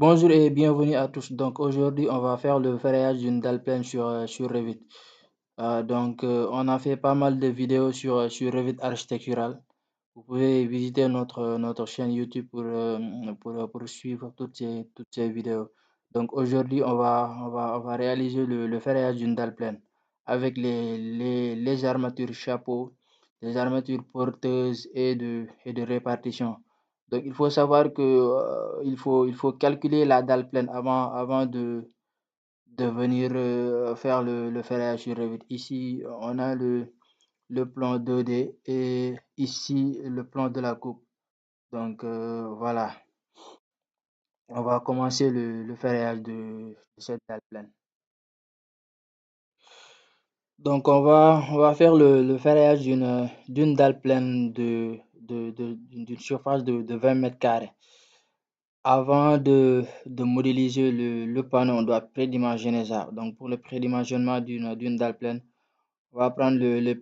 Bonjour et bienvenue à tous. Donc aujourd'hui, on va faire le ferrage d'une dalle pleine sur Revit. On a fait pas mal de vidéos sur Revit architectural. Vous pouvez visiter notre chaîne YouTube pour suivre toutes ces vidéos. Donc aujourd'hui, on va réaliser le ferrage d'une dalle pleine avec les armatures chapeau, les armatures porteuses et de répartition. Donc il faut savoir que il faut calculer la dalle pleine avant de venir faire le ferrage sur Revit. Ici, on a le plan 2D et ici le plan de la coupe. Donc voilà, on va commencer le ferrage de cette dalle pleine. Donc on va faire le ferrage d'une dalle pleine d'une surface de 20 mètres carrés. Avant de modéliser le panneau, on doit prédimensionner ça. Donc pour le prédimensionnement d'une dalle pleine, on va prendre le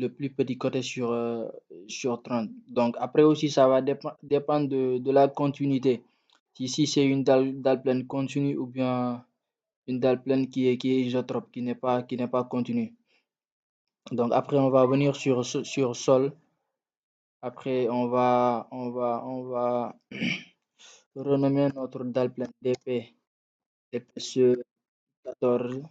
plus petit côté sur 30. Donc après aussi, ça va dépendre de la continuité. Si c'est une dalle pleine continue ou bien une dalle pleine qui est isotrope, qui n'est pas continue. Donc après, on va venir sur sol. Après, on va renommer notre dalle pleine d'épaisseur 14.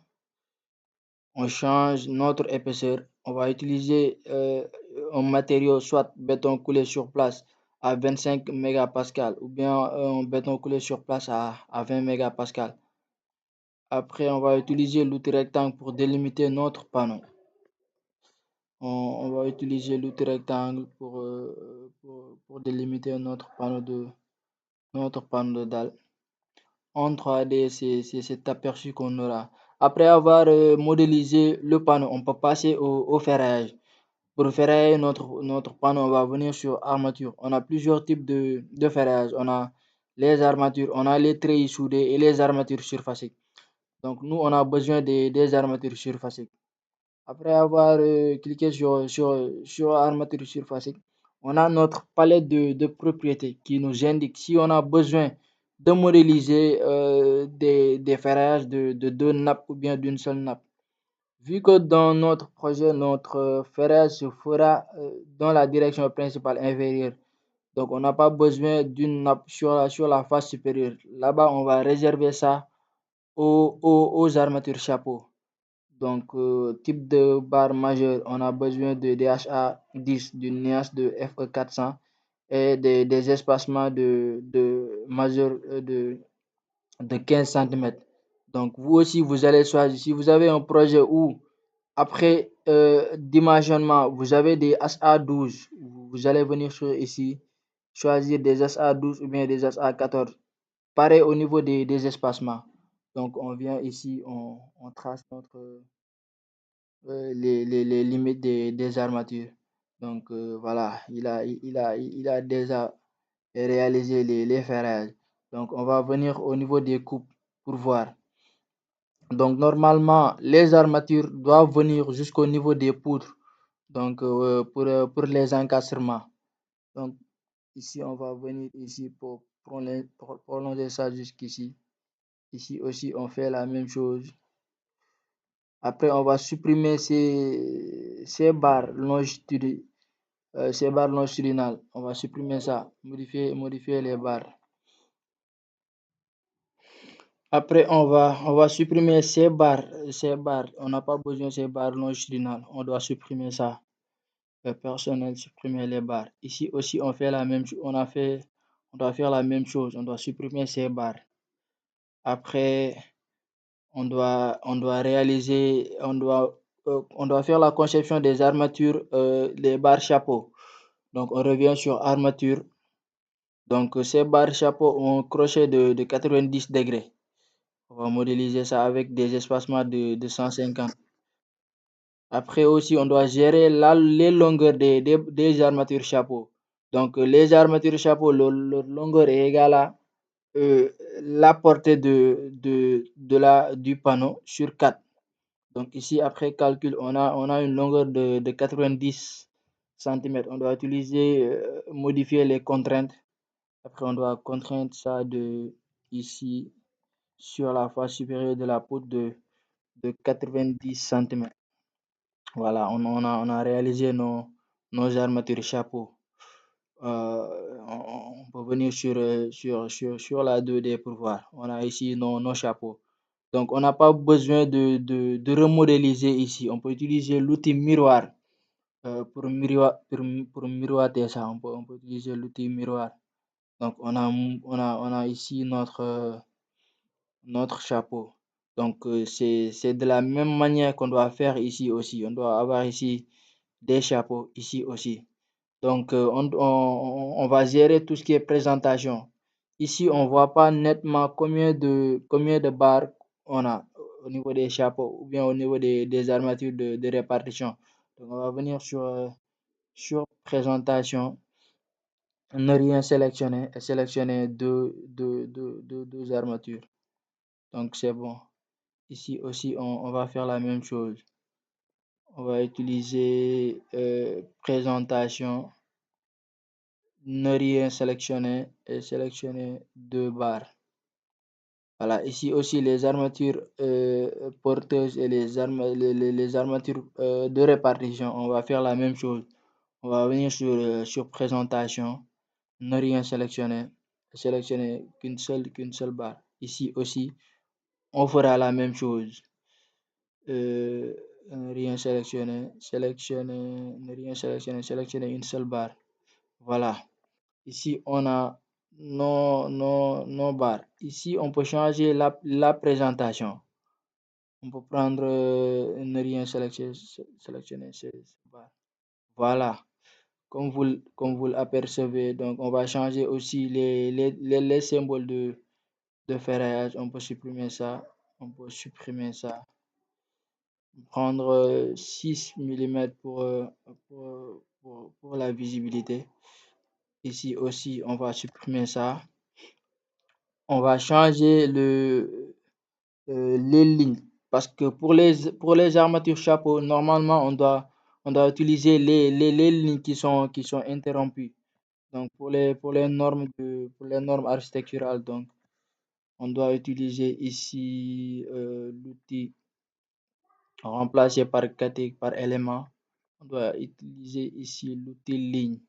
On change notre épaisseur. On va utiliser un matériau, soit béton coulé sur place à 25 mégapascal ou bien un béton coulé sur place à 20 mégapascal. Après, on va utiliser l'outil rectangle pour délimiter notre panneau. On va utiliser l'outil rectangle pour délimiter notre panneau de dalle. En 3D, c'est cet aperçu qu'on aura. Après avoir modélisé le panneau, on peut passer au ferrage. Pour ferrailler notre panneau, on va venir sur armature. On a plusieurs types de ferrage. On a les armatures, on a les treillis soudés et les armatures surfaciques. Donc, nous, on a besoin des armatures surfaciques. Après avoir cliqué sur armature surfacique, on a notre palette de propriétés qui nous indique si on a besoin de modéliser des ferrailles de deux nappes ou bien d'une seule nappe. Vu que dans notre projet, notre ferrage se fera dans la direction principale inférieure, donc on n'a pas besoin d'une nappe sur la face supérieure. Là-bas, on va réserver ça aux armatures chapeau. Donc, type de barre majeure, on a besoin de DHA10, d'une nuance de FE400 et des espacements de majeur de 15 cm. Donc, vous aussi, vous allez choisir. Si vous avez un projet où, après dimensionnement, vous avez des SA12, vous allez venir ici, choisir des SA12 ou bien des SA14. Pareil au niveau des espacements. Donc, on vient ici, on trace les limites des armatures. Donc voilà, il a déjà réalisé les ferrailles. Donc on va venir au niveau des coupes pour voir. Donc normalement, les armatures doivent venir jusqu'au niveau des poutres. Donc pour les encastrements. Donc ici, on va venir ici pour prolonger ça jusqu'ici. Ici aussi, on fait la même chose. Après, on va supprimer ces barres longitudinales. Ces barres longitudinales, on va supprimer ça, modifier les barres. Après, on va supprimer ces barres. On n'a pas besoin de ces barres longitudinales. On doit supprimer ça. Personnel, supprimer les barres. Ici aussi, on fait la même chose. On doit faire la même chose. On doit supprimer ces barres. Après, on doit réaliser, on doit faire la conception des armatures, des barres chapeau. Donc, on revient sur armature. Donc, ces barres chapeau ont un crochet de 90 degrés. On va modéliser ça avec des espacements de 150. Après aussi, on doit gérer les longueurs des armatures chapeau. Donc, les armatures chapeau, leur longueur est égale à euh, la portée du panneau sur 4. Donc, ici, après calcul, on a une longueur de 90 cm. On doit modifier les contraintes. Après, on doit contraindre ça ici sur la face supérieure de la poutre de 90 centimètres. Voilà, on a réalisé nos armatures chapeaux. On peut venir sur la 2D pour voir. On a ici nos chapeaux. Donc, on n'a pas besoin de remodéliser ici. On peut utiliser l'outil miroir pour miroiter ça. On peut utiliser l'outil miroir. Donc, on a ici notre chapeau. Donc, c'est de la même manière qu'on doit faire ici aussi. On doit avoir ici des chapeaux ici aussi. Donc, on va gérer tout ce qui est présentation. Ici, on ne voit pas nettement combien de barres on a au niveau des chapeaux ou bien au niveau des armatures de répartition. Donc, on va venir sur présentation, ne rien sélectionner et sélectionner deux armatures. Donc, c'est bon. Ici aussi, on va faire la même chose. On va utiliser présentation, ne rien sélectionner et sélectionner deux barres. Voilà, ici aussi les armatures porteuses et les armatures de répartition, on va faire la même chose. On va venir sur présentation, ne rien sélectionner, sélectionner qu'une seule barre. Ici aussi, on fera la même chose. Ne rien sélectionner, ne rien sélectionner, sélectionner une seule barre. Voilà. Ici, on a nos barres. Ici, on peut changer la présentation. On peut prendre, ne rien sélectionner ces barres. Voilà. Comme vous l'apercevez, donc on va changer aussi les symboles de ferraillage. On peut supprimer ça. On peut supprimer ça. Prendre 6 mm pour la visibilité. Ici aussi, on va supprimer ça. On va changer les lignes parce que pour les armatures chapeau, normalement, on doit utiliser les lignes qui sont interrompues. Donc, pour les normes architecturales, donc, on doit utiliser ici l'outil remplacé par élément. On doit utiliser ici l'outil ligne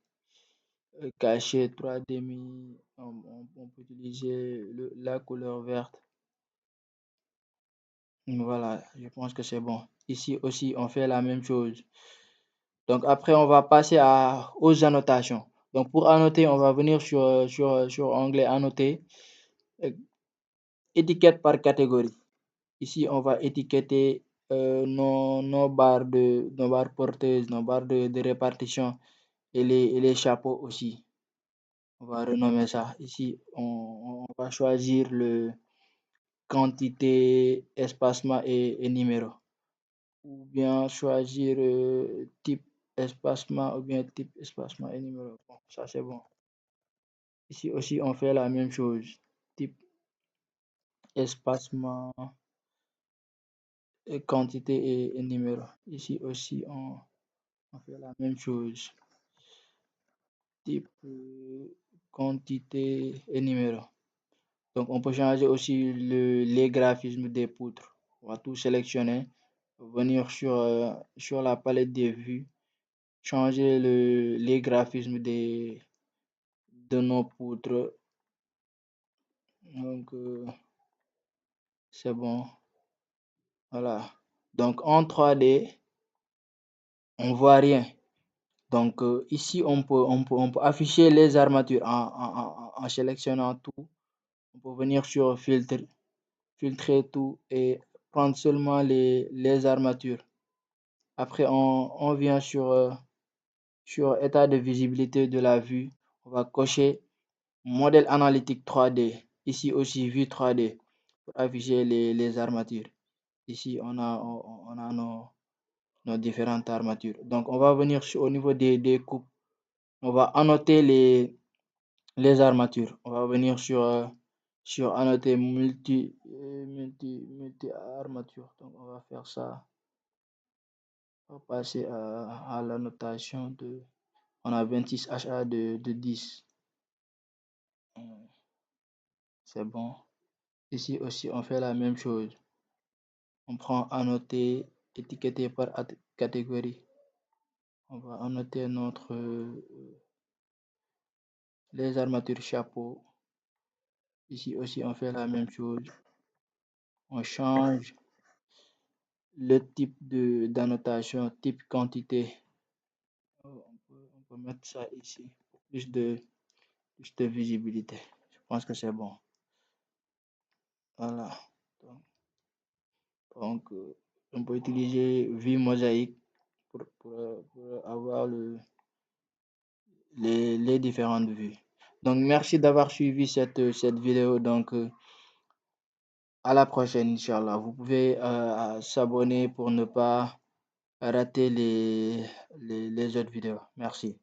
caché 3 demi. On peut utiliser la couleur verte. Voilà, je pense que c'est bon. Ici aussi, on fait la même chose. Donc après, on va passer aux annotations. Donc pour annoter, on va venir sur onglet annoter, étiquette par catégorie. Ici, on va étiqueter nos barres porteuses, nos barres de répartition et les chapeaux aussi. On va renommer ça. Ici, on va choisir le quantité, espacement et numéro. Ou bien choisir type espacement ou bien type espacement et numéro. Bon, ça c'est bon. Ici aussi, on fait la même chose. Type espacement, et quantité et numéro. Ici aussi, on fait la même chose. Type quantité et numéro. Donc, on peut changer aussi les graphismes des poutres. On va tout sélectionner, venir sur la palette des vues, changer les graphismes de nos poutres. Donc, c'est bon. Voilà. Donc, en 3D, on voit rien. Donc, ici, on peut afficher les armatures en sélectionnant tout. On peut venir sur filtrer tout et prendre seulement les armatures. Après, on vient sur état de visibilité de la vue. On va cocher modèle analytique 3D. Ici aussi, vue 3D pour afficher les armatures. Ici, on a nos différentes armatures. Donc, on va venir au niveau des coupes. On va annoter les armatures. On va venir sur annoter multi armature. Donc, on va faire ça. On va passer à l'annotation on a 26 HA de 10. C'est bon. Ici aussi, on fait la même chose. On prend annoter, étiqueter par catégorie. On va annoter les armatures chapeau. Ici aussi, on fait la même chose. On change le type d'annotation, type quantité. On peut mettre ça ici pour plus de visibilité. Je pense que c'est bon. Voilà. Donc, on peut utiliser vue mosaïque pour avoir les différentes vues. Donc, merci d'avoir suivi cette vidéo. Donc, à la prochaine, Inch'Allah. Vous pouvez s'abonner pour ne pas rater les autres vidéos. Merci.